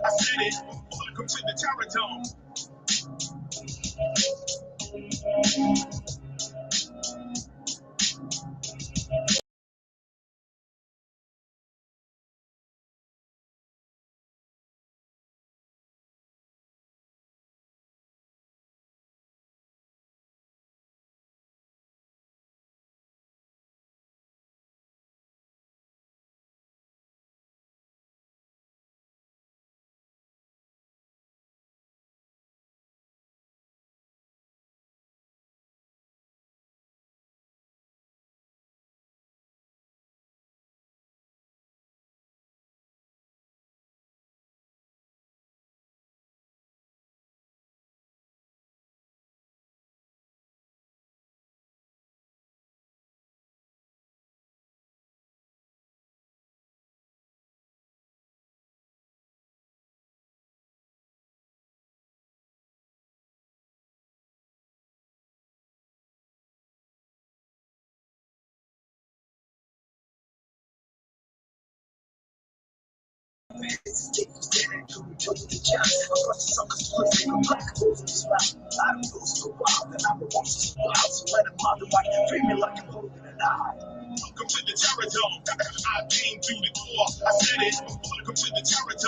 I said it. Welcome to the Terror Dome. Welcome to the Terror Dome. I came through the door. I said it. Welcome to the Terror Dome.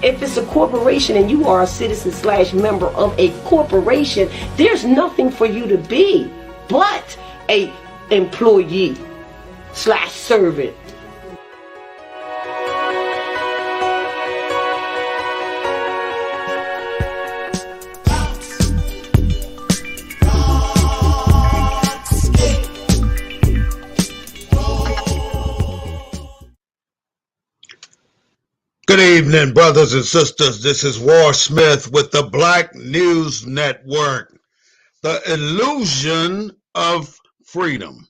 If it's a corporation and you are a citizen / member of a corporation, there's nothing for you to be but a employee / servant. Good evening, brothers and sisters. This is War Smith with the Black News Network. The illusion of freedom.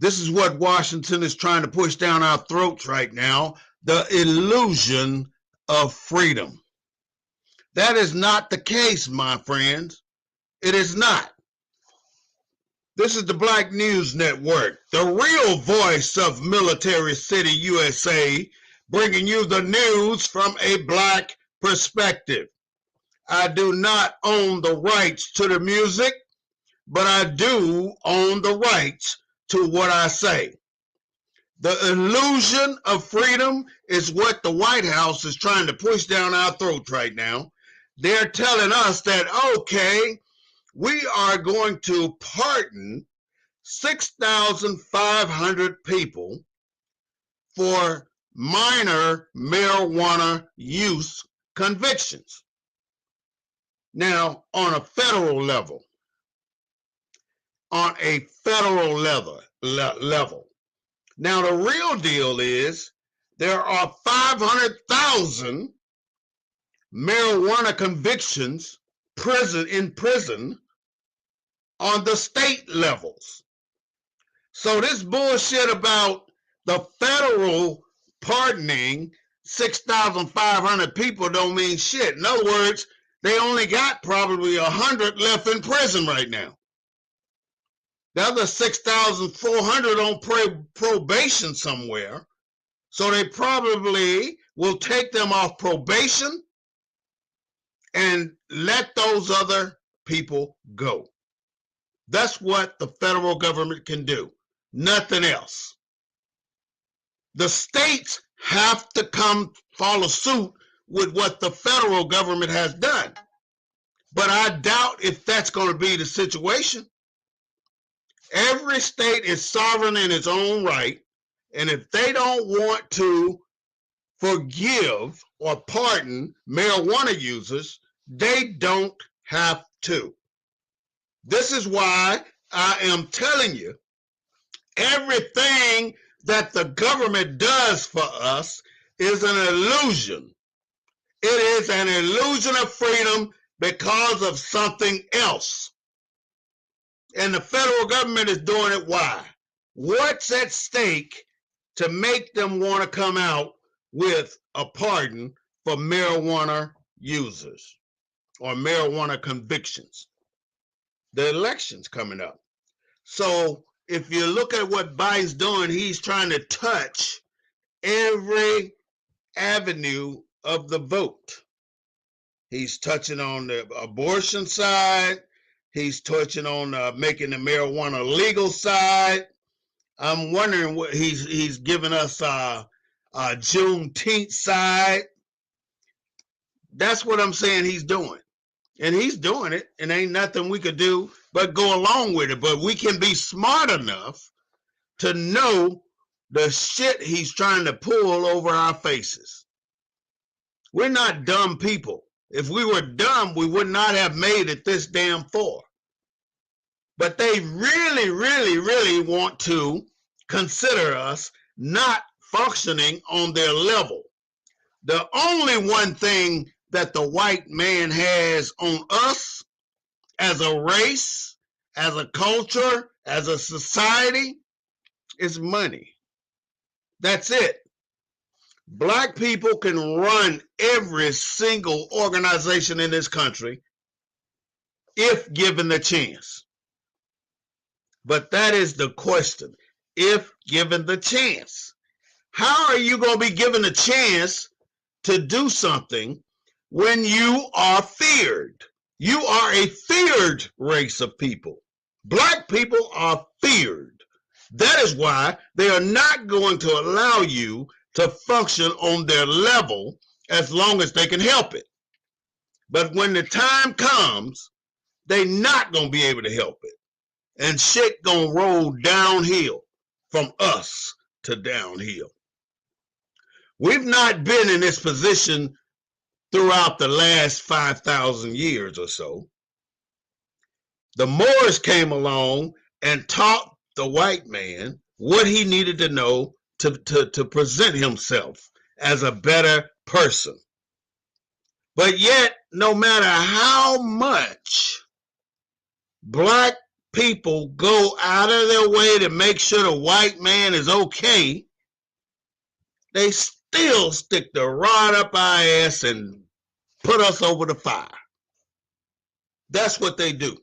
This is what Washington is trying to push down our throats right now. The illusion of freedom. That is not the case, my friends. It is not. This is the Black News Network, the real voice of Military City, USA, bringing you the news from a black perspective. I do not own the rights to the music, but I do own the rights to what I say. The illusion of freedom is what the White House is trying to push down our throats right now. They're telling us that, okay, we are going to pardon 6,500 people for minor marijuana use convictions. Now, on a federal level, Now, the real deal is there are 500,000 marijuana convictions in prison on the state levels. So this bullshit about the federal pardoning 6,500 people don't mean shit. In other words, they only got probably 100 left in prison right now. The other 6,400 on probation somewhere. So they probably will take them off probation and let those other people go. That's what the federal government can do. Nothing else. The states have to follow suit with what the federal government has done. But I doubt if that's going to be the situation. Every state is sovereign in its own right, and if they don't want to forgive or pardon marijuana users, they don't have to. This is why I am telling you, everything that the government does for us is an illusion. It is an illusion of freedom because of something else. And the federal government is doing it. Why? What's at stake to make them want to come out with a pardon for marijuana users or marijuana convictions? The election's coming up. So if you look at what Biden's doing, he's trying to touch every avenue of the vote. He's touching on the abortion side. He's touching on making the marijuana legal side. I'm wondering what he's giving us Juneteenth side. That's what I'm saying he's doing. And he's doing it, and ain't nothing we could do but go along with it. But we can be smart enough to know the shit he's trying to pull over our faces. We're not dumb people. If we were dumb, we would not have made it this damn far. But they really, really, really want to consider us not functioning on their level. The only one thing that the white man has on us as a race, as a culture, as a society is money. That's it. Black people can run every single organization in this country if given the chance. But that is the question. If given the chance. How are you going to be given a chance to do something when you are feared? You are a feared race of people. Black people are feared. That is why they are not going to allow you to function on their level as long as they can help it. But when the time comes, they're not going to be able to help it. And shit going to roll downhill from us to downhill. We've not been in this position throughout the last 5,000 years or so. The Moors came along and taught the white man what he needed to know to present himself as a better person. But yet, no matter how much black people go out of their way to make sure the white man is okay, they still stick the rod up our ass and put us over the fire. That's what they do.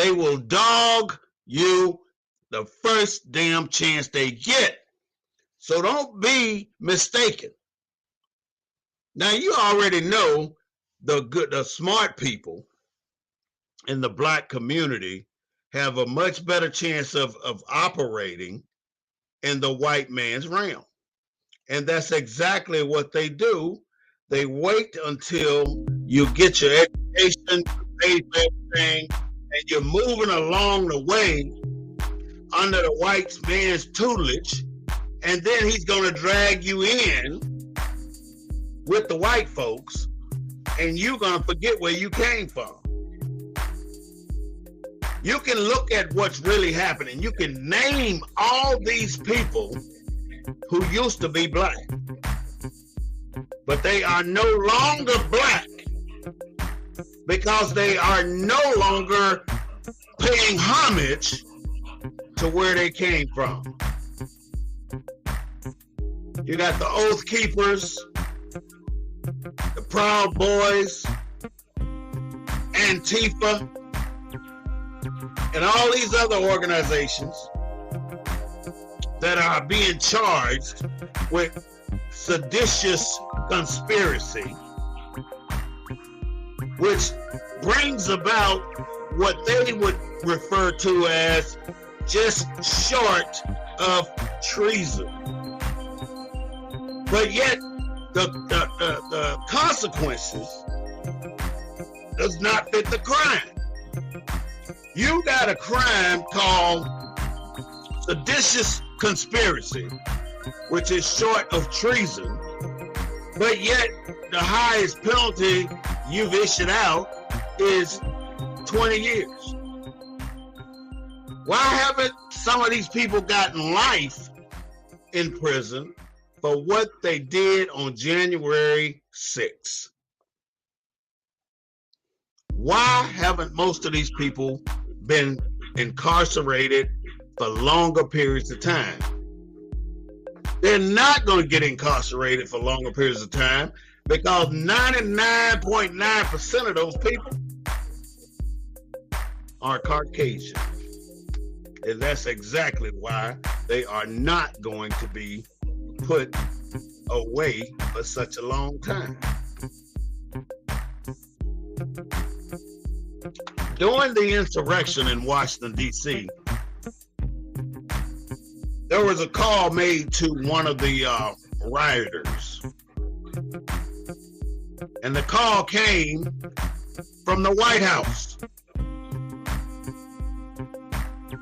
they will dog you the first damn chance they get. So don't be mistaken. Now you already know the smart people in the black community have a much better chance of operating in the white man's realm. And that's exactly what they do. They wait until you get your education, you pay for everything, and you're moving along the way under the white man's tutelage, and then he's going to drag you in with the white folks, and you're going to forget where you came from. You can look at what's really happening. You can name all these people who used to be black, but they are no longer black because they are no longer paying homage to where they came from. You got the Oath Keepers, the Proud Boys, Antifa, and all these other organizations that are being charged with seditious conspiracy, which brings about what they would refer to as just short of treason. But yet the consequences does not fit the crime. You got a crime called seditious conspiracy, which is short of treason, but yet the highest penalty you've issued out is 20 years. Why haven't some of these people gotten life in prison for what they did on January 6th? Why haven't most of these people been incarcerated for longer periods of time? They're not going to get incarcerated for longer periods of time because 99.9% of those people are Caucasian. And that's exactly why they are not going to be put away for such a long time. During the insurrection in Washington, D.C., there was a call made to one of the rioters. And the call came from the White House.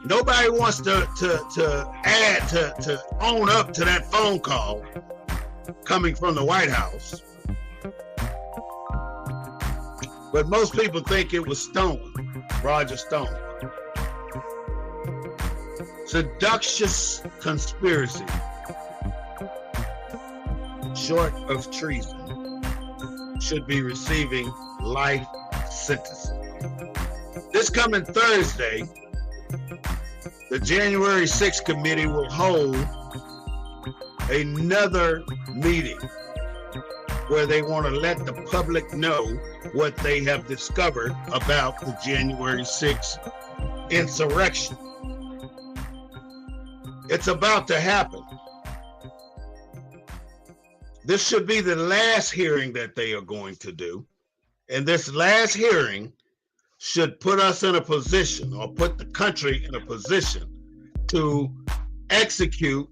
Nobody wants to own up to that phone call coming from the White House. But most people think it was Stone, Roger Stone. Seditious conspiracy, short of treason, should be receiving life sentences. This coming Thursday, the January 6th committee will hold another meeting where they want to let the public know what they have discovered about the January 6th insurrection. It's about to happen. This should be the last hearing that they are going to do. And this last hearing should put us in a position, or put the country in a position, to execute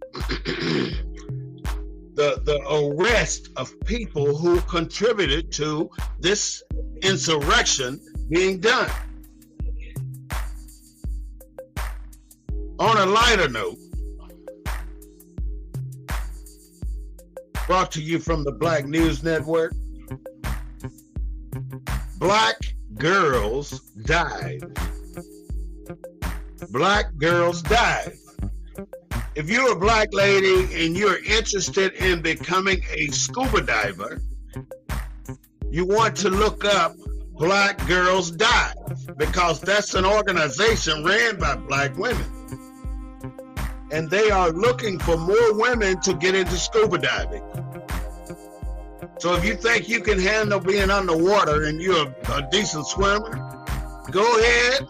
the arrest of people who contributed to this insurrection being done. On a lighter note, brought to you from the Black News Network, Black girls died. Black girls died. If you're a black lady and you're interested in becoming a scuba diver, you want to look up Black Girls Dive, because that's an organization ran by black women. And they are looking for more women to get into scuba diving. So if you think you can handle being underwater and you're a decent swimmer, go ahead,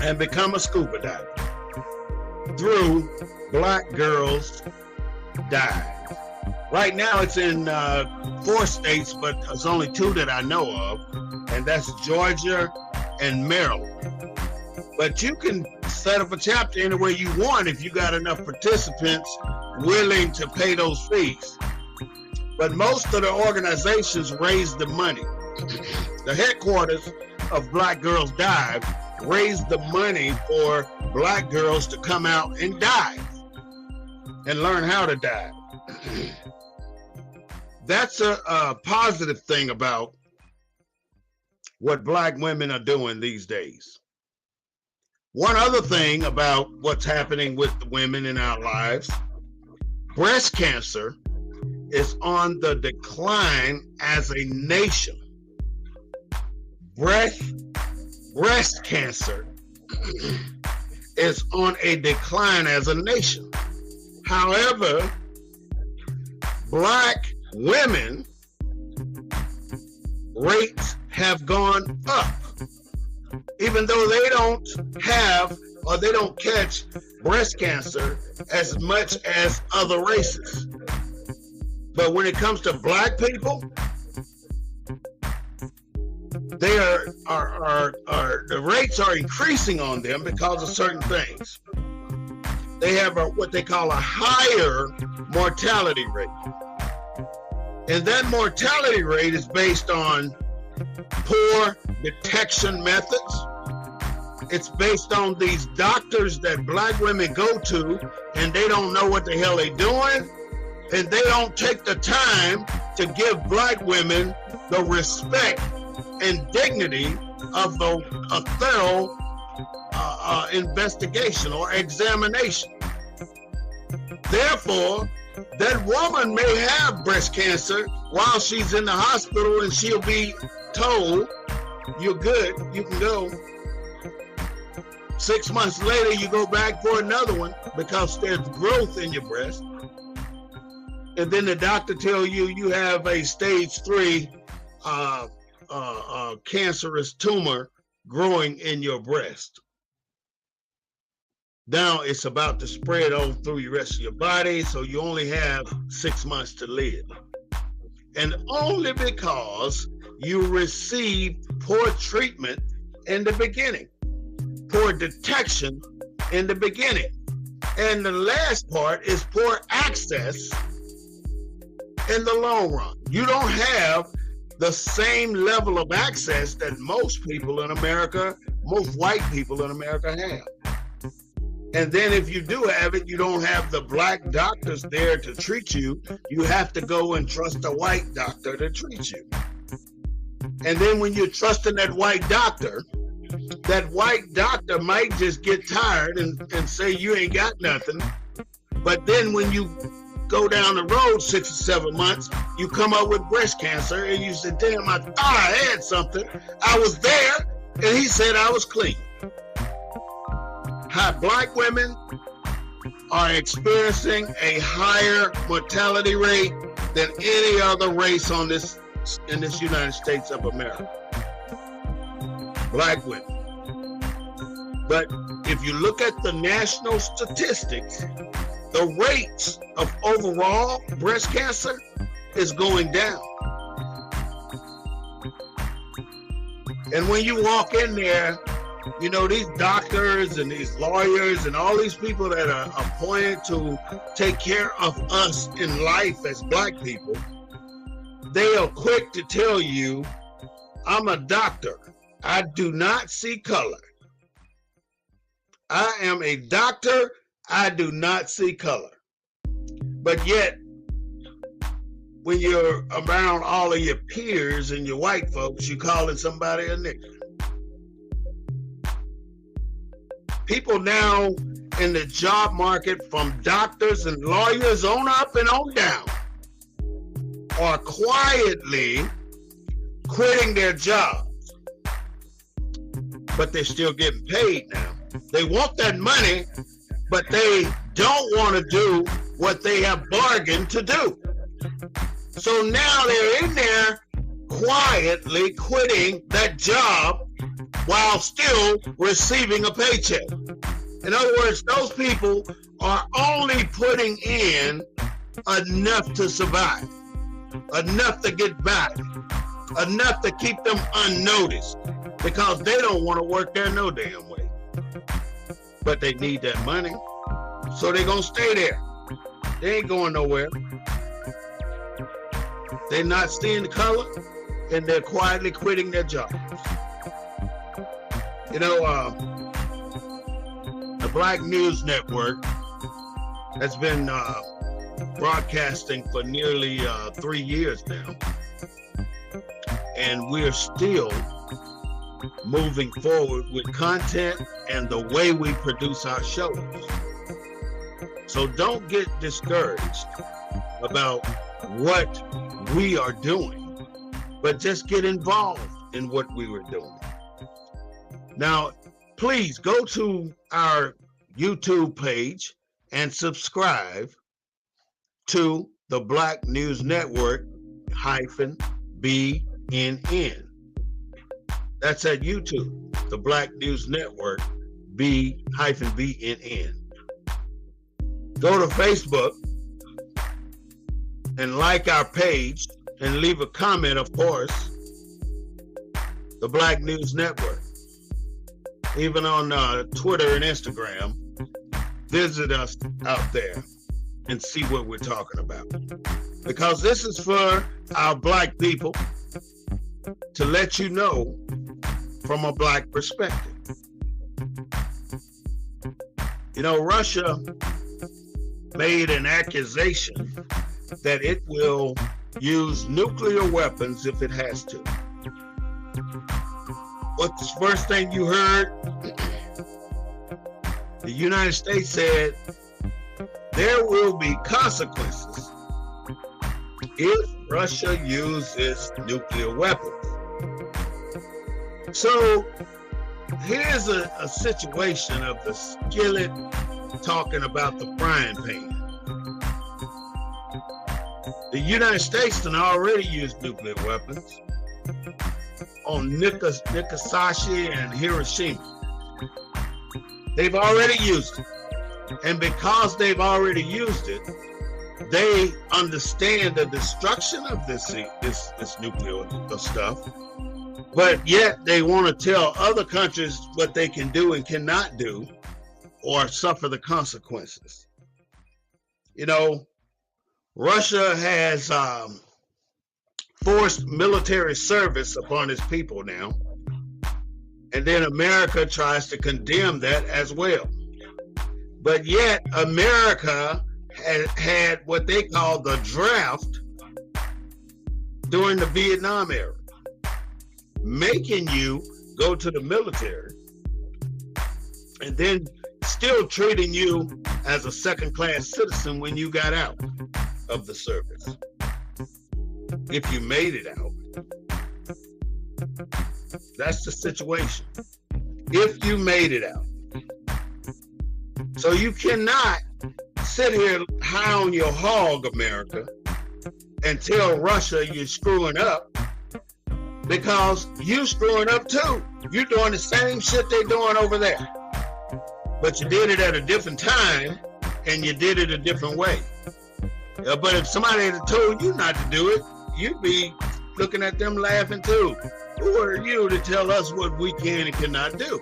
and become a scuba diver through Black Girls Dive. Right now it's in 4 states, but there's only 2 that I know of, and that's Georgia and Maryland. But you can set up a chapter anywhere you want if you got enough participants willing to pay those fees. But most of the organizations raise the money. The headquarters of Black Girls Dive raise the money for Black girls to come out and dive and learn how to dive. That's a positive thing about what Black women are doing these days. One other thing about what's happening with the women in our lives, breast cancer is on the decline as a nation. Breast cancer is on a decline as a nation. However, Black women rates have gone up, even though they don't have or they don't catch breast cancer as much as other races. But when it comes to Black people, they the rates are increasing on them because of certain things. They have what they call a higher mortality rate. And that mortality rate is based on poor detection methods. It's based on these doctors that Black women go to and they don't know what the hell they're doing, and they don't take the time to give Black women the respect and dignity of a thorough investigation or examination. Therefore, that woman may have breast cancer while she's in the hospital, and she'll be told, you're good, you can go. 6 months later, you go back for another one because there's growth in your breast. And then the doctor tells you you have a stage 3 cancerous tumor growing in your breast. Now it's about to spread all through the rest of your body, so you only have 6 months to live. And only because you received poor treatment in the beginning, poor detection in the beginning. And the last part is poor access in the long run. You don't have the same level of access that most people in America, most white people in America have. And then if you do have it, you don't have the Black doctors there to treat you. You have to go and trust a white doctor to treat you. And then when you're trusting that white doctor might just get tired and say you ain't got nothing. But then when you go down the road 6 or 7 months, you come up with breast cancer and you say, damn, I thought I had something. I was there and he said I was clean. Black women are experiencing a higher mortality rate than any other race in this United States of America. Black women. But if you look at the national statistics, the rates of overall breast cancer is going down. And when you walk in there, you know, these doctors and these lawyers and all these people that are appointed to take care of us in life as Black people, they are quick to tell you, I'm a doctor. I do not see color. I am a doctor. I do not see color. But yet, when you're around all of your peers and your white folks, you're calling somebody a nigger. People now in the job market, from doctors and lawyers on up and on down, are quietly quitting their jobs. But they're still getting paid now. They want that money, but they don't want to do what they have bargained to do. So now they're in there quietly quitting that job while still receiving a paycheck. In other words, those people are only putting in enough to survive, enough to get by, enough to keep them unnoticed, because they don't want to work there no damn way. But they need that money, so they're going to stay there. They ain't going nowhere. They're not seeing the color, and they're quietly quitting their jobs. You know, the Black News Network has been broadcasting for nearly 3 years now, and we're still moving forward with content and the way we produce our shows. So don't get discouraged about what we are doing, but just get involved in what we were doing. Now, please go to our YouTube page and subscribe to the Black News Network -BNN. That's at YouTube, the Black News Network -BNN. Go to Facebook and like our page and leave a comment, of course, the Black News Network. Even on Twitter and Instagram, visit us out there and see what we're talking about. Because this is for our Black people to let you know from a Black perspective. You know, Russia made an accusation that it will use nuclear weapons if it has to. What's the first thing you heard? The United States said there will be consequences if Russia uses nuclear weapons. So here's a situation of the skillet talking about the frying pan. The United States has already used nuclear weapons on Nagasaki and Hiroshima. They've already used it. And because they've already used it, they understand the destruction of this nuclear stuff, but yet they want to tell other countries what they can do and cannot do or suffer the consequences. You know, Russia has forced military service upon its people now, and then America tries to condemn that as well. But yet America had what they call the draft during the Vietnam era, making you go to the military and then still treating you as a second-class citizen when you got out of the service, if you made it out. That's the situation. If you made it out. So you cannot sit here high on your hog, America, and tell Russia you're screwing up, because you're screwing up too. You're doing the same shit they're doing over there. But you did it at a different time, and you did it a different way. But if somebody had told you not to do it, you'd be looking at them laughing too. Who are you to tell us what we can and cannot do?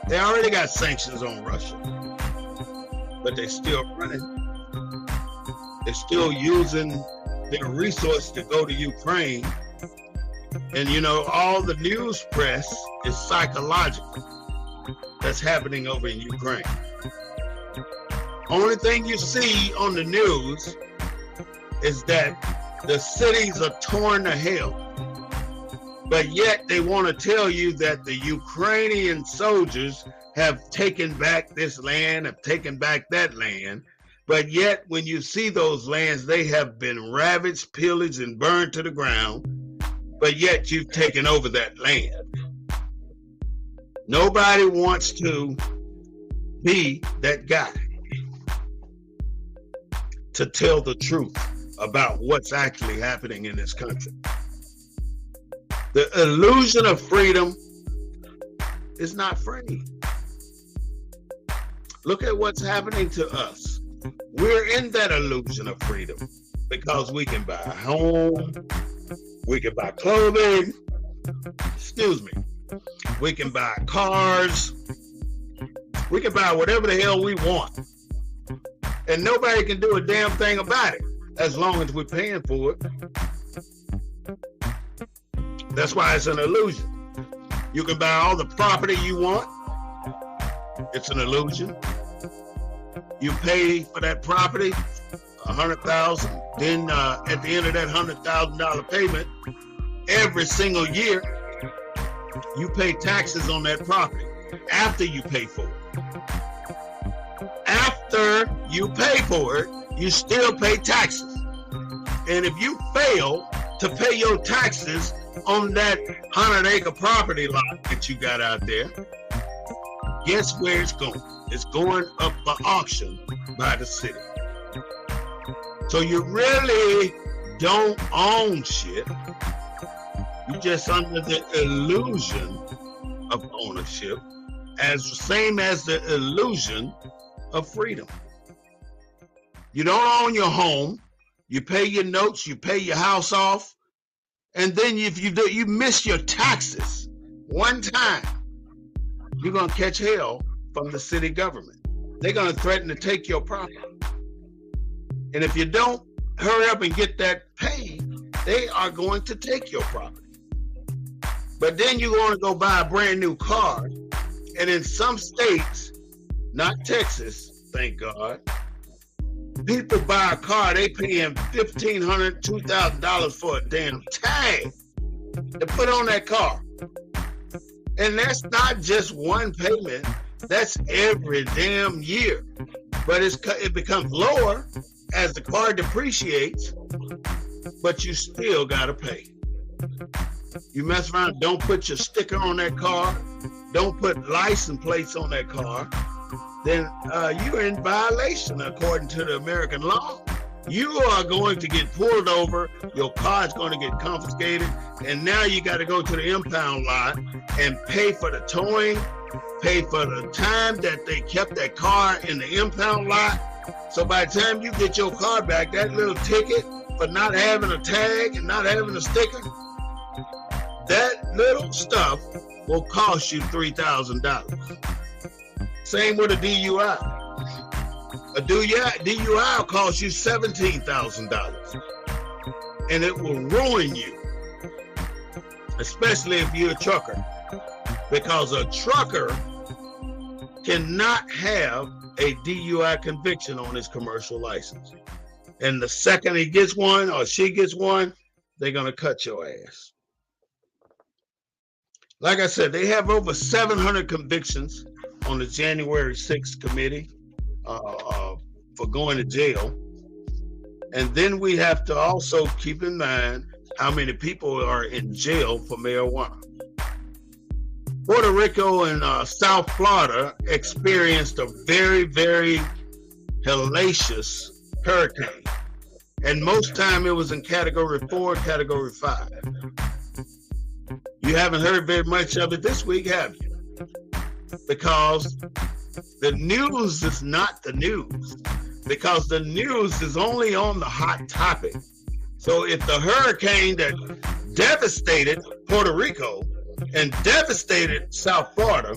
They already got sanctions on Russia, but they're still running. They're still using their resources to go to Ukraine. And you know, all the news press is psychological. That's happening over in Ukraine. Only thing you see on the news is that the cities are torn to hell. But yet they want to tell you that the Ukrainian soldiers have taken back this land, have taken back that land. But yet when you see those lands, they have been ravaged, pillaged, and burned to the ground. But yet you've taken over that land. Nobody wants to be that guy to tell the truth about what's actually happening in this country. The illusion of freedom is not free. Look at what's happening to us. We're in that illusion of freedom because we can buy a home, we can buy clothing, we can buy cars, we can buy whatever the hell we want. And nobody can do a damn thing about it as long as we're paying for it. That's why it's an illusion. You can buy all the property you want. It's an illusion. You pay for that property, $100,000. Then at the end of that $100,000 payment, every single year, you pay taxes on that property after you pay for it. After you pay for it, you still pay taxes. And if you fail to pay your taxes on that 100-acre property lot that you got out there, guess where it's going? It's going up for auction by the city. So you really don't own shit. You're just under the illusion of ownership, as the same as the illusion of freedom. You don't own your home. You pay your notes. You pay your house off. And then if you miss your taxes one time, you're going to catch hell from the city government. They're going to threaten to take your property. And if you don't hurry up and get that paid, they are going to take your property. But then you're going to go buy a brand new car. And in some states, not Texas, thank God, people buy a car, they paying $1,500, $2,000 for a damn tag to put on that car. And that's not just one payment, that's every damn year. But it becomes lower as the car depreciates, but you still gotta pay. You mess around, don't put your sticker on that car, don't put license plates on that car, then you're in violation according to the American law. You are going to get pulled over, your car is going to get confiscated, and now you got to go to the impound lot and pay for the towing, pay for the time that they kept that car in the impound lot. So by the time you get your car back, that little ticket for not having a tag and not having a sticker, that little stuff will cost you $3,000. Same with a DUI. A DUI will cost you $17,000. And it will ruin you. Especially if you're a trucker. Because a trucker cannot have a DUI conviction on his commercial license. And the second he gets one or she gets one, they're going to cut your ass. Like I said, they have over 700 convictions on the January 6th committee for going to jail. And then we have to also keep in mind how many people are in jail for marijuana. Puerto Rico and South Florida experienced a very, very hellacious hurricane. And most time it was in category 4, category 5. You haven't heard very much of it this week, have you? Because the news is not the news. Because the news is only on the hot topic. So if the hurricane that devastated Puerto Rico and devastated South Florida,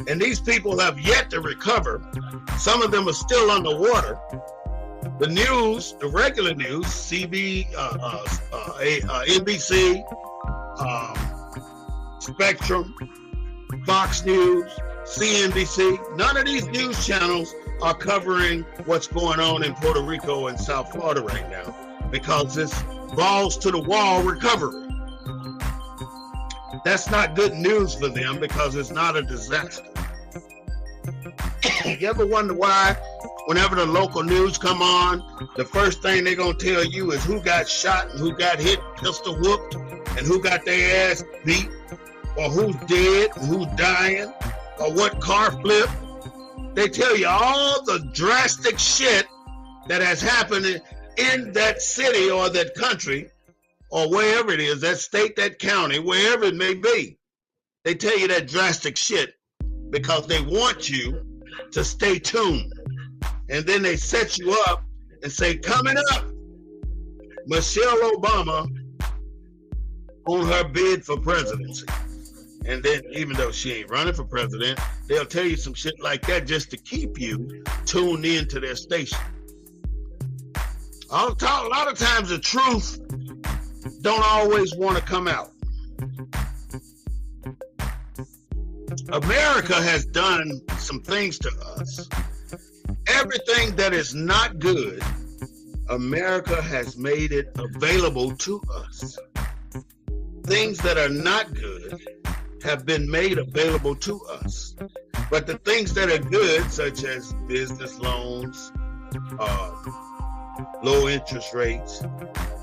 and these people have yet to recover, some of them are still underwater, the news, the regular news, NBC, Spectrum, Fox News, CNBC, none of these news channels are covering what's going on in Puerto Rico and South Florida right now because it's balls to the wall recovery. That's not good news for them because it's not a disaster. You ever wonder why whenever the local news come on, the first thing they're going to tell you is who got shot and who got hit, pistol whooped, and who got their ass beat, or who's dead and who's dying, or what car flipped? They tell you all the drastic shit that has happened in that city or that country or wherever it is, that state, that county, wherever it may be. They tell you that drastic shit because they want you to stay tuned. And then they set you up and say, coming up, Michelle Obama on her bid for presidency. And then even though she ain't running for president, they'll tell you some shit like that just to keep you tuned into their station. A lot of times the truth don't always want to come out. America has done some things to us. Everything that is not good, America has made it available to us. Things that are not good have been made available to us. But the things that are good, such as business loans, low interest rates,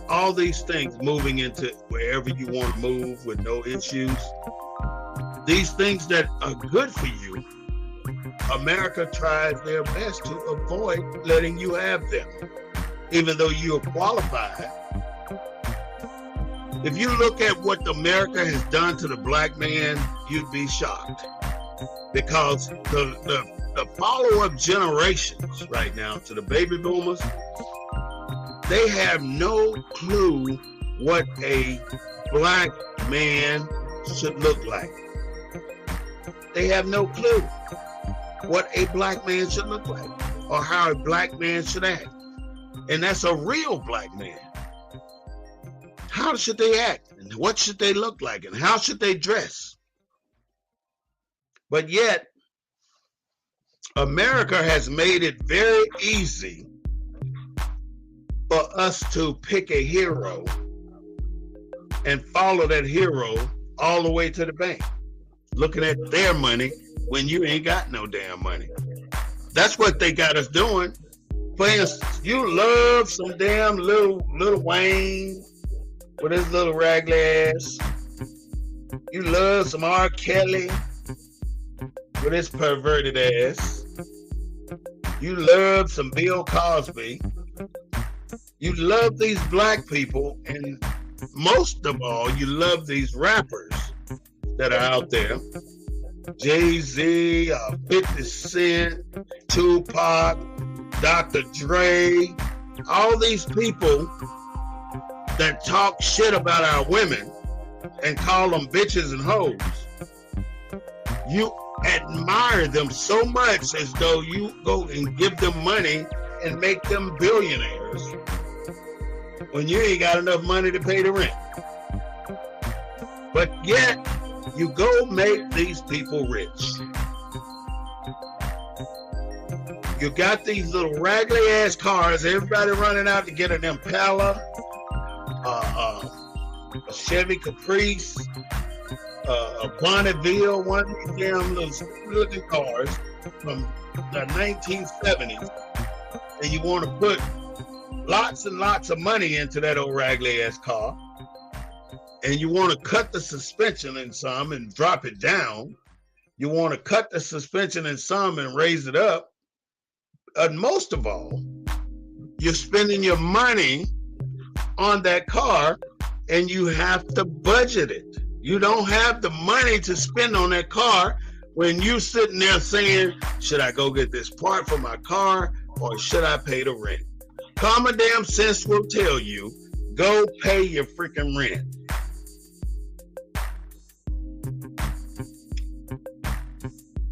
all these things moving into wherever you want to move with no issues, these things that are good for you, America tries their best to avoid letting you have them, even though you are qualified. If you look at what America has done to the black man, you'd be shocked. Because the follow-up generations right now to the baby boomers, they have no clue what a black man should look like. They have no clue what a black man should look like or how a black man should act. And that's a real black man. How should they act? And what should they look like? And how should they dress? But yet, America has made it very easy for us to pick a hero and follow that hero all the way to the bank, looking at their money when you ain't got no damn money. That's what they got us doing. For instance, you love some damn little Wayne with his little raggedy ass. You love some R. Kelly with his perverted ass. You love some Bill Cosby. You love these black people, and most of all, you love these rappers that are out there. Jay-Z, 50 Cent, Tupac, Dr. Dre, all these people that talk shit about our women and call them bitches and hoes. You admire them so much as though you go and give them money and make them billionaires when you ain't got enough money to pay the rent. But yet, you go make these people rich. You got these little raggedy ass cars, everybody running out to get an Impala, a Chevy Caprice, a Bonneville, one of these damn little looking cars from the 1970s, and you want to put lots and lots of money into that old raggedy ass car, and you want to cut the suspension in some and drop it down. You want to cut the suspension in some and raise it up. And most of all, you're spending your money on that car, and you have to budget it. You don't have the money to spend on that car when you're sitting there saying, should I go get this part for my car or should I pay the rent? Common damn sense will tell you, go pay your freaking rent.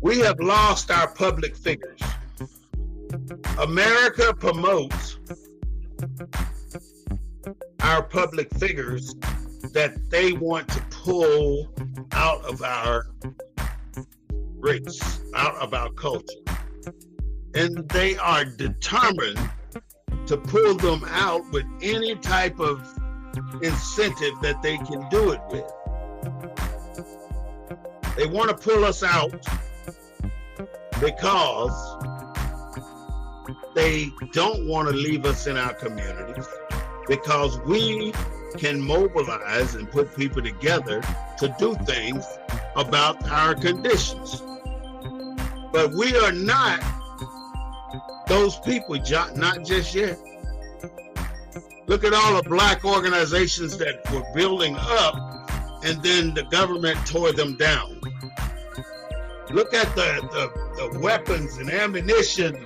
We have lost our public figures. America promotes our public figures that they want to pull out of our race, out of our culture. And they are determined to pull them out with any type of incentive that they can do it with. They want to pull us out because they don't want to leave us in our communities, because we can mobilize and put people together to do things about our conditions. But we are not those people, not just yet. Look at all the black organizations that were building up, and then the government tore them down. Look at the weapons and ammunition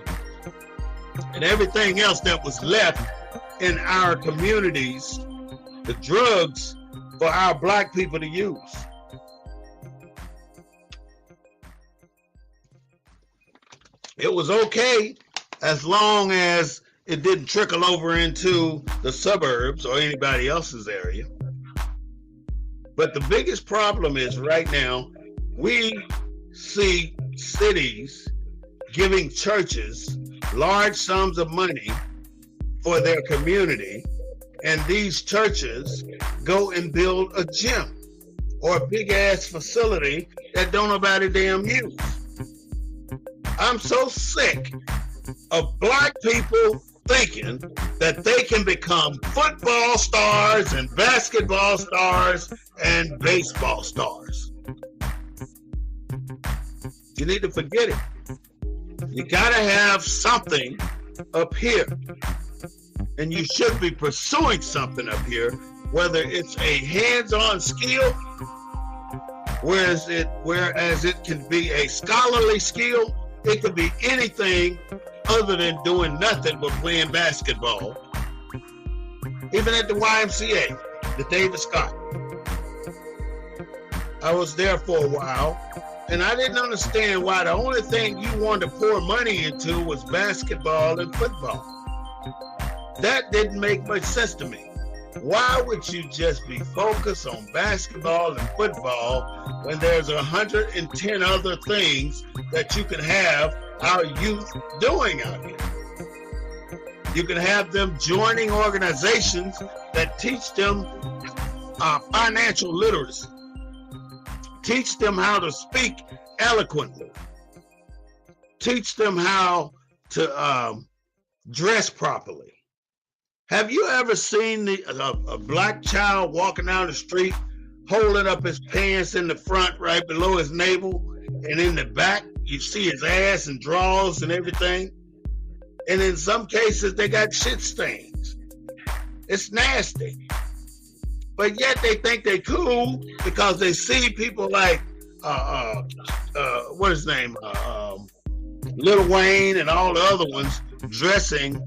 and everything else that was left in our communities, the drugs for our black people to use. It was okay as long as it didn't trickle over into the suburbs or anybody else's area. But the biggest problem is right now, we see cities giving churches large sums of money for their community, and these churches go and build a gym or a big ass facility that don't nobody damn use. I'm so sick of black people thinking that they can become football stars and basketball stars and baseball stars. You need to forget it. You gotta have something up here, and you should be pursuing something up here, whether it's a hands-on skill, whereas it can be a scholarly skill. It could be anything other than doing nothing but playing basketball. Even at the YMCA, the David Scott. I was there for a while, and I didn't understand why the only thing you wanted to pour money into was basketball and football. That didn't make much sense to me. Why would you just be focused on basketball and football when there's 110 other things that you can have our youth doing out here? You can have them joining organizations that teach them financial literacy, teach them how to speak eloquently, teach them how to dress properly. Have you ever seen a black child walking down the street holding up his pants in the front right below his navel, and in the back you see his ass and drawers and everything? And in some cases they got shit stains. It's nasty. But yet they think they cool because they see people like what is his name? Lil Wayne and all the other ones dressing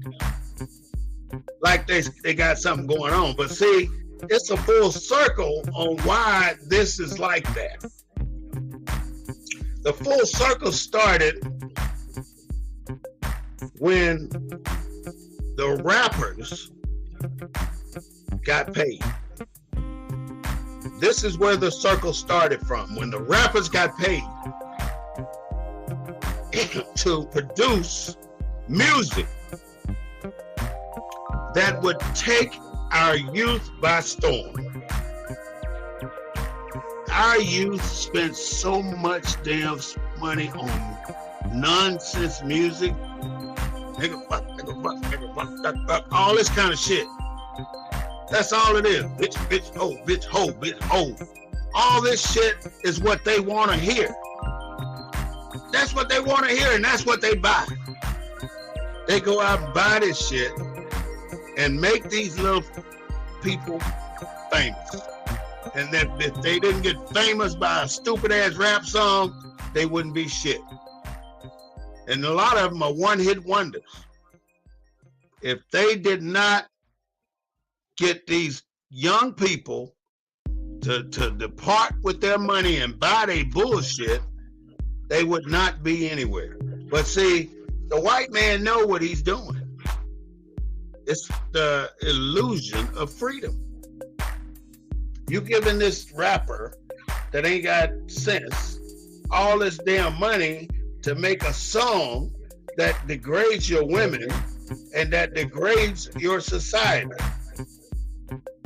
like they got something going on. But see, it's a full circle on why this is like that. The full circle started when the rappers got paid. This is where the circle started from, when the rappers got paid to produce music that would take our youth by storm. Our youth spent so much damn money on nonsense music, nigga fuck, all this kind of shit. That's all it is. Bitch, bitch, oh, bitch, ho, bitch, ho. All this shit is what they want to hear. That's what they want to hear, and that's what they buy. They go out and buy this shit and make these little people famous. And that if they didn't get famous by a stupid ass rap song, they wouldn't be shit. And a lot of them are one-hit wonders. If they did not get these young people to depart with their money and buy their bullshit, they would not be anywhere. But see, the white man know what he's doing. It's the illusion of freedom. You giving this rapper that ain't got sense all this damn money to make a song that degrades your women and that degrades your society.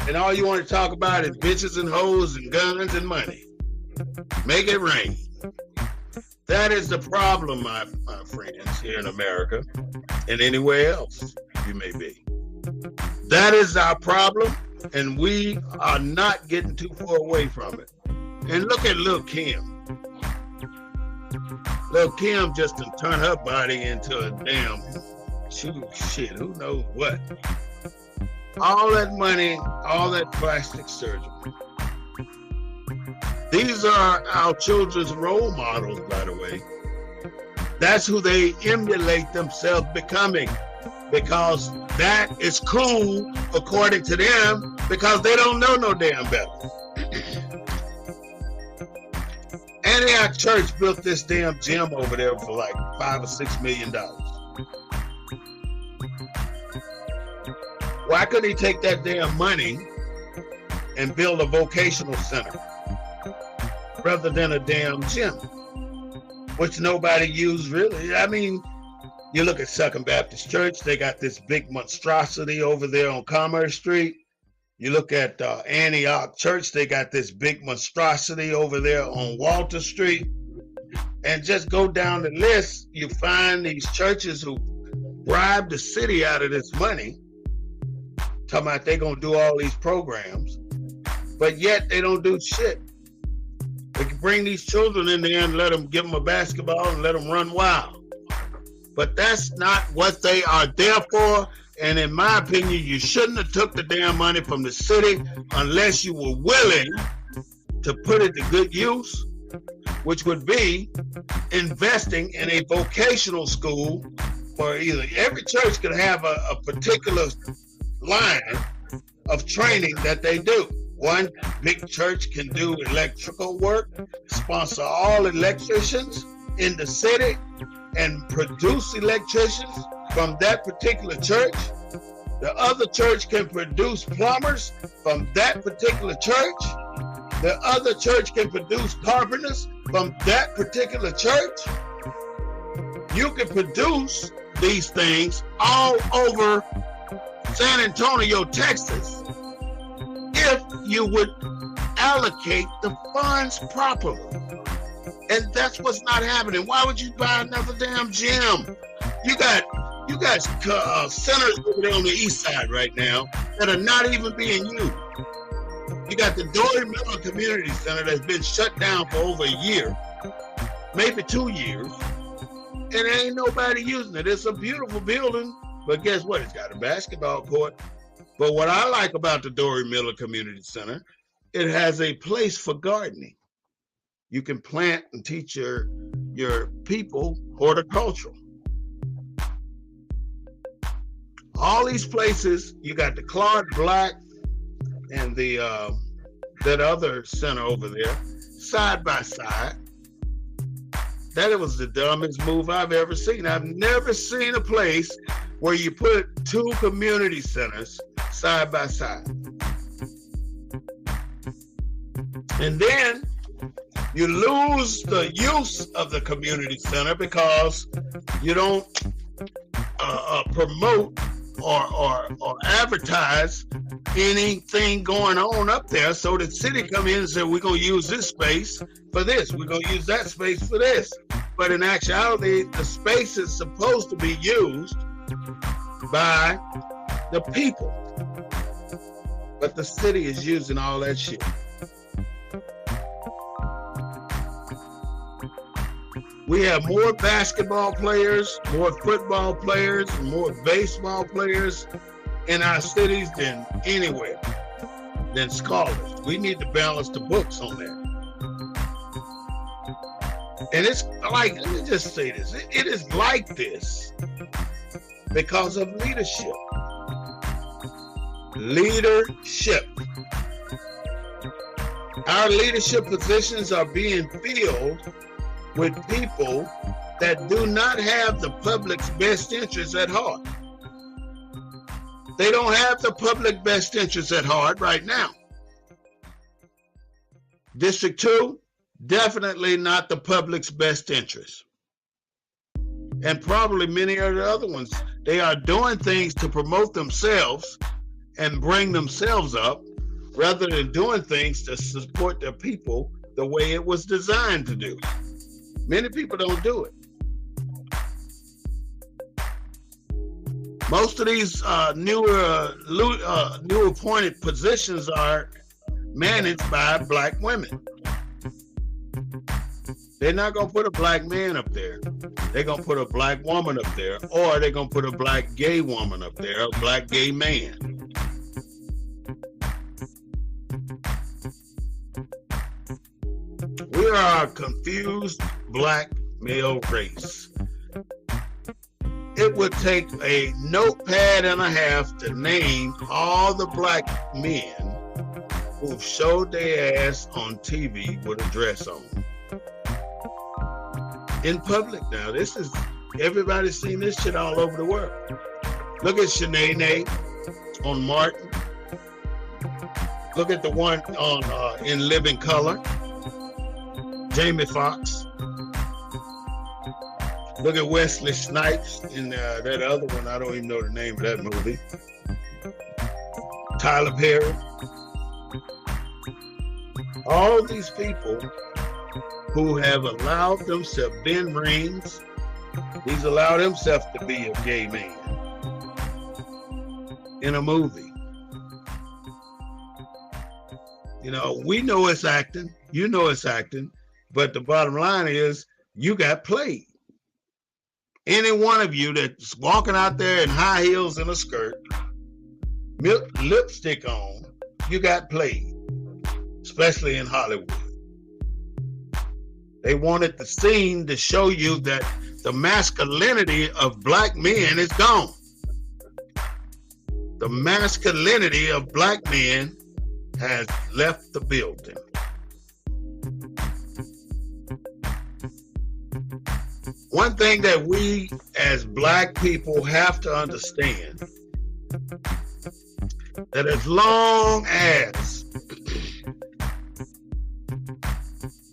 And all you want to talk about is bitches and hoes and guns and money. Make it rain. That is the problem, my friends, here in America and anywhere else you may be. That is our problem, and we are not getting too far away from it. And look at Lil' Kim. Lil' Kim just to turn her body into a damn shit, who knows what. All that money, all that plastic surgery. These are our children's role models, by the way. That's who they emulate themselves becoming, because that is cool according to them, because they don't know no damn better. Antioch Church built this damn gym over there for like $5 or $6 million. Why couldn't he take that damn money and build a vocational center rather than a damn gym, which nobody used really? I mean, you look at Second Baptist Church, they got this big monstrosity over there on Commerce Street. You look at Antioch Church, they got this big monstrosity over there on Walter Street. And just go down the list, you find these churches who bribe the city out of this money, talking about they're going to do all these programs, but yet they don't do shit. They can bring these children in there and give them a basketball and let them run wild. But that's not what they are there for. And in my opinion, you shouldn't have took the damn money from the city unless you were willing to put it to good use, which would be investing in a vocational school for either. Every church could have a particular line of training that they do. One big church can do electrical work, sponsor all electricians in the city, and produce electricians from that particular church. The other church can produce plumbers from that particular church. The other church can produce carpenters from that particular church. You can produce these things all over San Antonio, Texas, if you would allocate the funds properly. And that's what's not happening. Why would you buy another damn gym? You got centers over there on the east side right now that are not even being used. You got the Dory Miller Community Center that's been shut down for over a year, maybe 2 years, and ain't nobody using it. It's a beautiful building, but guess what? It's got a basketball court. But what I like about the Dory Miller Community Center, it has a place for gardening. You can plant and teach your people horticultural. All these places, you got the Clark Black and the that other center over there, side by side. That was the dumbest move I've ever seen. I've never seen a place where you put two community centers side by side. And then you lose the use of the community center because you don't promote or advertise anything going on up there. So the city come in and say, we're going to use this space for this. We're going to use that space for this. But in actuality, the space is supposed to be used by the people. But the city is using all that shit. We have more basketball players, more football players, more baseball players in our cities than anywhere, than scholars. We need to balance the books on that. And it's like, let me just say this, it is like this because of leadership. Leadership. Our leadership positions are being filled with people that do not have the public's best interests at heart. They don't have the public best interests at heart right now. District 2, definitely not the public's best interest. And probably many of the other ones. They are doing things to promote themselves and bring themselves up rather than doing things to support their people the way it was designed to do. Many people don't do it. Most of these new appointed positions are managed by black women. They're not going to put a black man up there. They're going to put a black woman up there, or they're going to put a black gay woman up there, a black gay man. are a confused black male race. It would take a notepad and a half to name all the black men who've showed their ass on TV with a dress on. In public now. This is, everybody's seen this shit all over the world. Look at Shanae on Martin. Look at the one on In Living Color. Jamie Foxx. Look at Wesley Snipes in that other one. I don't even know the name of that movie. Tyler Perry. All these people who have allowed themselves, Ben Rings, he's allowed himself to be a gay man in a movie. You know, we know it's acting, you know it's acting, but the bottom line is you got played. Any one of you that's walking out there in high heels and a skirt, lipstick on, you got played, especially in Hollywood. They wanted the scene to show you that the masculinity of black men is gone. The masculinity of black men has left the building. One thing that we as black people have to understand, that as long as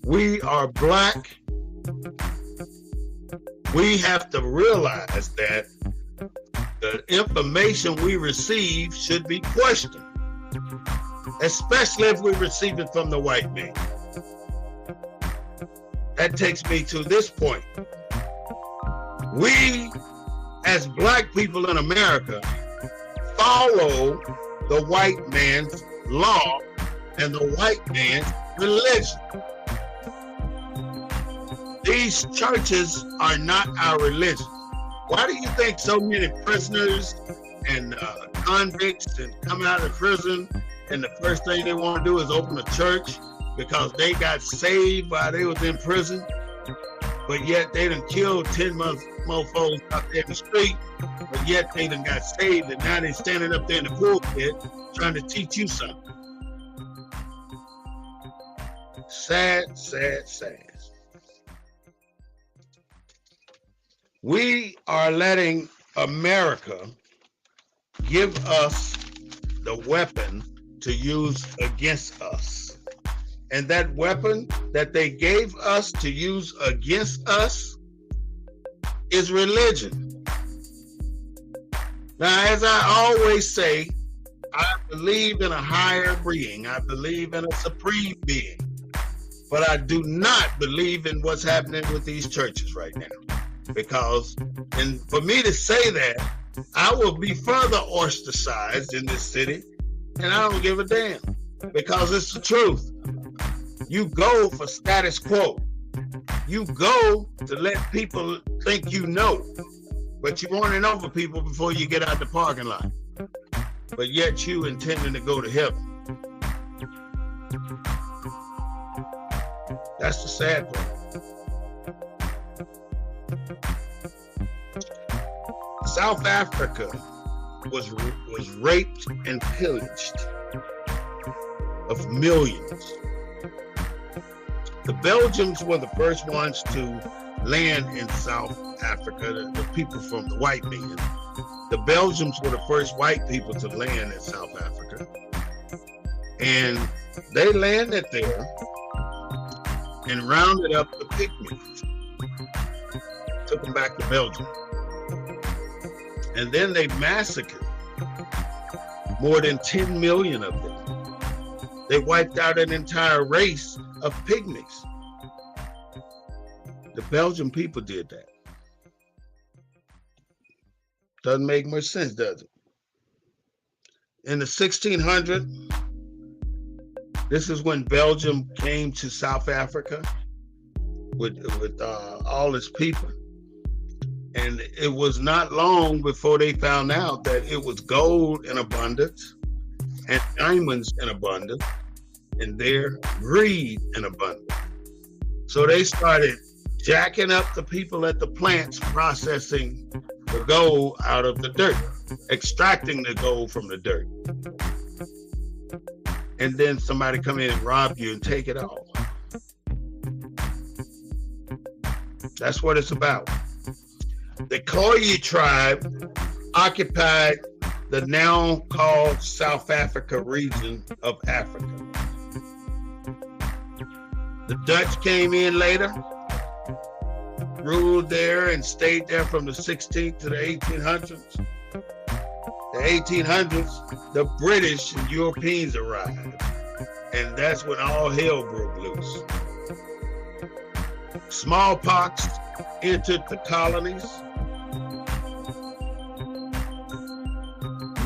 we are black, we have to realize that the information we receive should be questioned, especially if we receive it from the white man. That takes me to this point. We, as black people in America, follow the white man's law and the white man's religion. These churches are not our religion. Why do you think so many prisoners and convicts and come out of prison and the first thing they want to do is open a church because they got saved while they was in prison, but yet they done killed 10 mofos out there in the street, but yet they done got saved and now they standing up there in the pulpit trying to teach you something. Sad, sad, sad. We are letting America give us the weapon to use against us. And that weapon that they gave us to use against us is religion. Now, as I always say, I believe in a higher being. I believe in a supreme being. But I do not believe in what's happening with these churches right now. Because, and for me to say that, I will be further ostracized in this city, and I don't give a damn, because it's the truth. You go for status quo. You go to let people think you know, but you're running over people before you get out the parking lot. But yet you intending to go to heaven. That's the sad part. South Africa was raped and pillaged of millions. The Belgians were the first ones to land in South Africa, the people from the white men. The Belgians were the first white people to land in South Africa. And they landed there and rounded up the pygmies, took them back to Belgium. And then they massacred more than 10 million of them. They wiped out an entire race of pygmies. The Belgian people did that. Doesn't make much sense, does it? In the 1600s, this is when Belgium came to South Africa with all its people. And it was not long before they found out that it was gold in abundance and diamonds in abundance and their greed in abundance. So they started jacking up the people at the plants processing the gold out of the dirt, extracting the gold from the dirt. And then somebody come in and rob you and take it all. That's what it's about. The Khoisan tribe occupied the now called South Africa region of Africa. The Dutch came in later, ruled there and stayed there from the 16th to the 1800s. The 1800s, the British and Europeans arrived, and that's when all hell broke loose. Smallpox entered the colonies.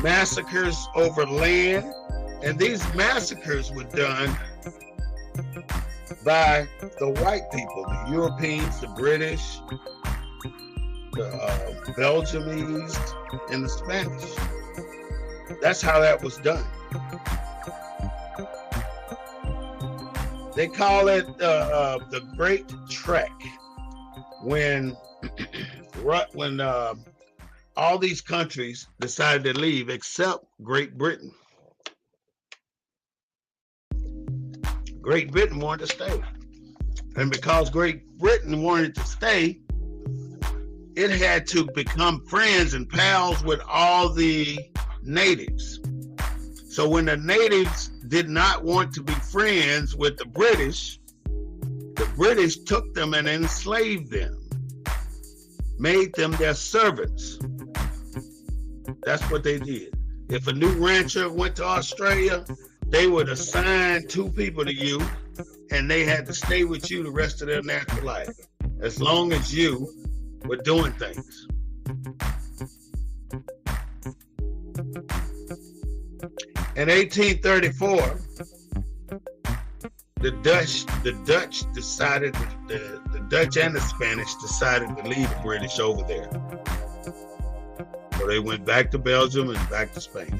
Massacres over land, and these massacres were done by the white people, the Europeans, the British, the Belgiumese, and the Spanish. That's how that was done. They call it the Great Trek when all these countries decided to leave except Great Britain. Great Britain wanted to stay. And because Great Britain wanted to stay, it had to become friends and pals with all the natives. So when the natives did not want to be friends with the British took them and enslaved them, made them their servants. That's what they did. If a new rancher went to Australia, they would assign 2 people to you, and they had to stay with you the rest of their natural life, as long as you were doing things. In 1834, the Dutch decided, the Dutch and the Spanish decided to leave the British over there. So they went back to Belgium and back to Spain.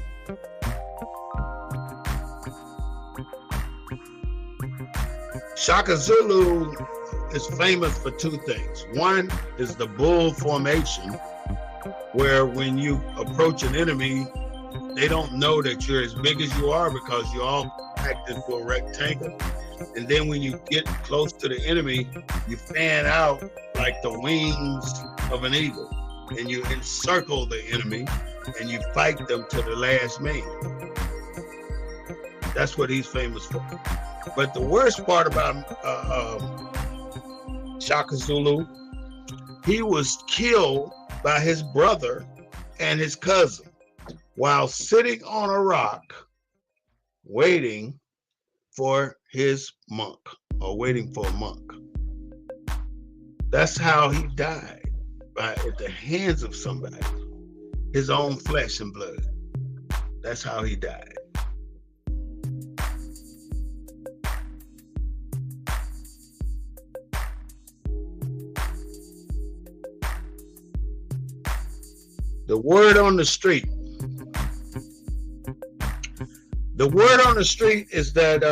Shaka Zulu is famous for 2 things. One is the bull formation, where when you approach an enemy, they don't know that you're as big as you are because you all act into a rectangle. And then when you get close to the enemy, you fan out like the wings of an eagle, and you encircle the enemy and you fight them to the last man. That's what he's famous for. But the worst part about Shaka Zulu, he was killed by his brother and his cousin while sitting on a rock waiting for his monk, or waiting for a monk. That's how he died, at the hands of somebody, his own flesh and blood. That's how he died. The word on the street. The word on the street is that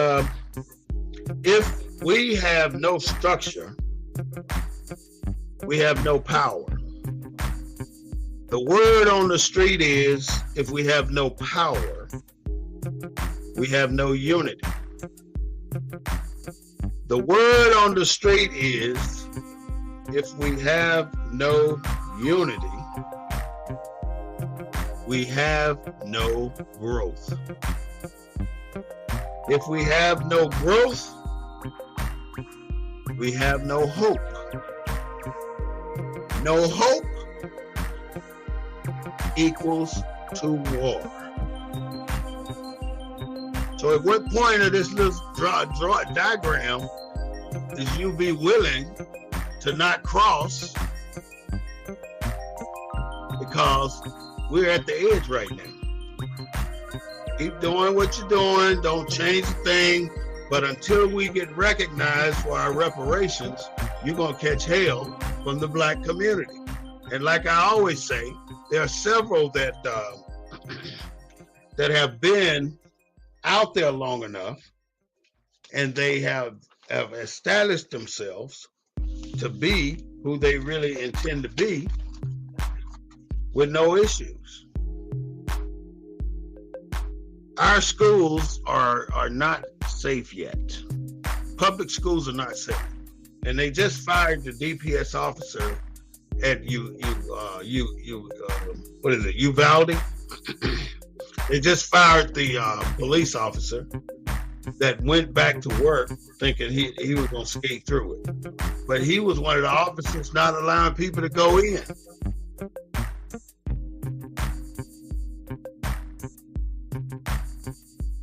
if we have no structure, we have no power. The word on the street is, if we have no power, we have no unity. The word on the street is, if we have no unity, we have no growth. If we have no growth, we have no hope. No hope equals to war. So at what point of this little draw diagram is you be willing to not cross, because we're at the edge right now. Keep doing what you're doing. Don't change a thing. But until we get recognized for our reparations, you're going to catch hell from the black community. And like I always say, there are several that have been out there long enough, and they have have established themselves to be who they really intend to be with no issues. Our schools are not safe yet. Public schools are not safe. And they just fired the DPS officer at Uvalde. They just fired the police officer that went back to work thinking he was going to skate through it. But he was one of the officers not allowing people to go in.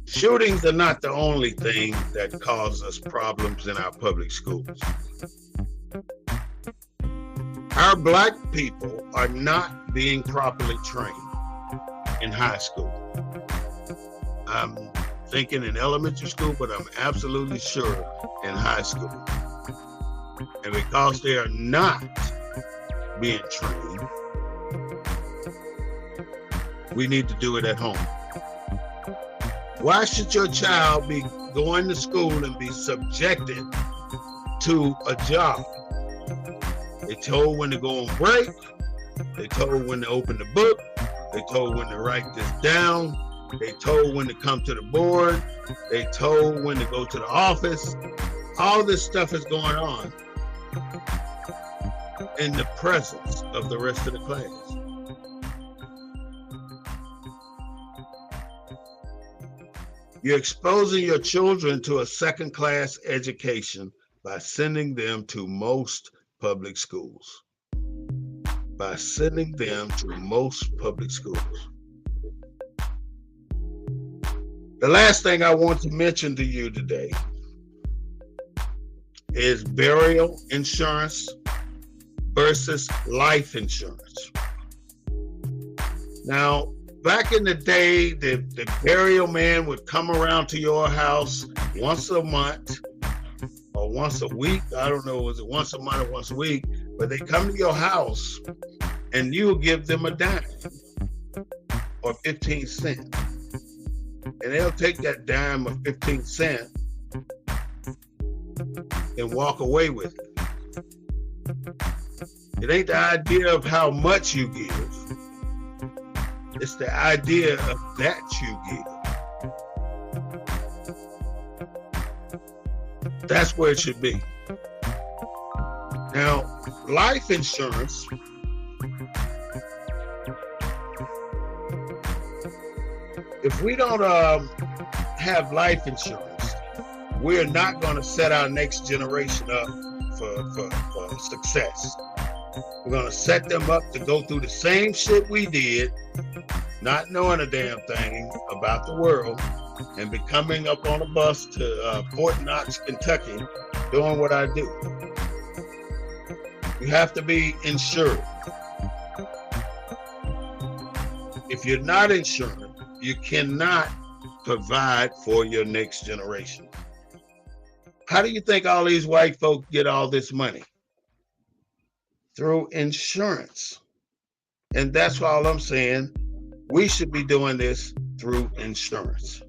Shootings are not the only thing that cause us problems in our public schools. Our black people are not being properly trained in high school. I'm thinking in elementary school, but I'm absolutely sure in high school. And because they are not being trained, we need to do it at home. Why should your child be going to school and be subjected to a job? They told when to go on break. They told when to open the book. They told when to write this down. They told when to come to the board. They told when to go to the office. All this stuff is going on in the presence of the rest of the class. You're exposing your children to a second-class education by sending them to most public schools. By sending them to most public schools. The last thing I want to mention to you today is burial insurance versus life insurance. Now, back in the day, the burial man would come around to your house once a month or once a week. I don't know, was it once a month or once a week? But they come to your house and you give them a dime or 15 cents. And they'll take that dime or 15 cents and walk away with it. It ain't the idea of how much you give. It's the idea of that you give. That's where it should be. Now, life insurance if we don't have life insurance, we're not going to set our next generation up for success. We're going to set them up to go through the same shit we did, not knowing a damn thing about the world, and be coming up on a bus to Fort Knox, Kentucky, doing what I do. You have to be insured. If you're not insured, you cannot provide for your next generation. How do you think all these white folk get all this money? Through insurance. And that's all I'm saying. We should be doing this through insurance.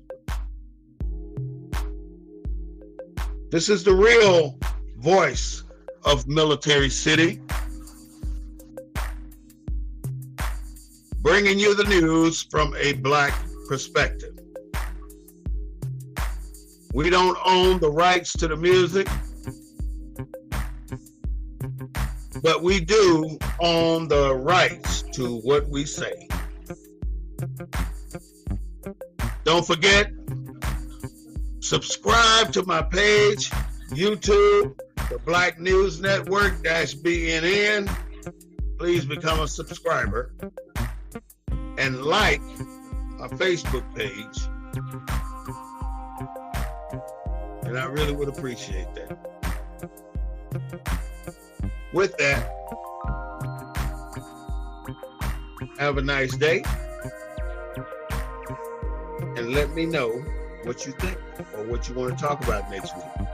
This is the real voice of Military City, bringing you the news from a black perspective. We don't own the rights to the music, but we do own the rights to what we say. Don't forget, subscribe to my page, YouTube, the Black News Network -BNN. Please become a subscriber and like our Facebook page. And I really would appreciate that. With that, have a nice day. And let me know what you think or what you want to talk about next week.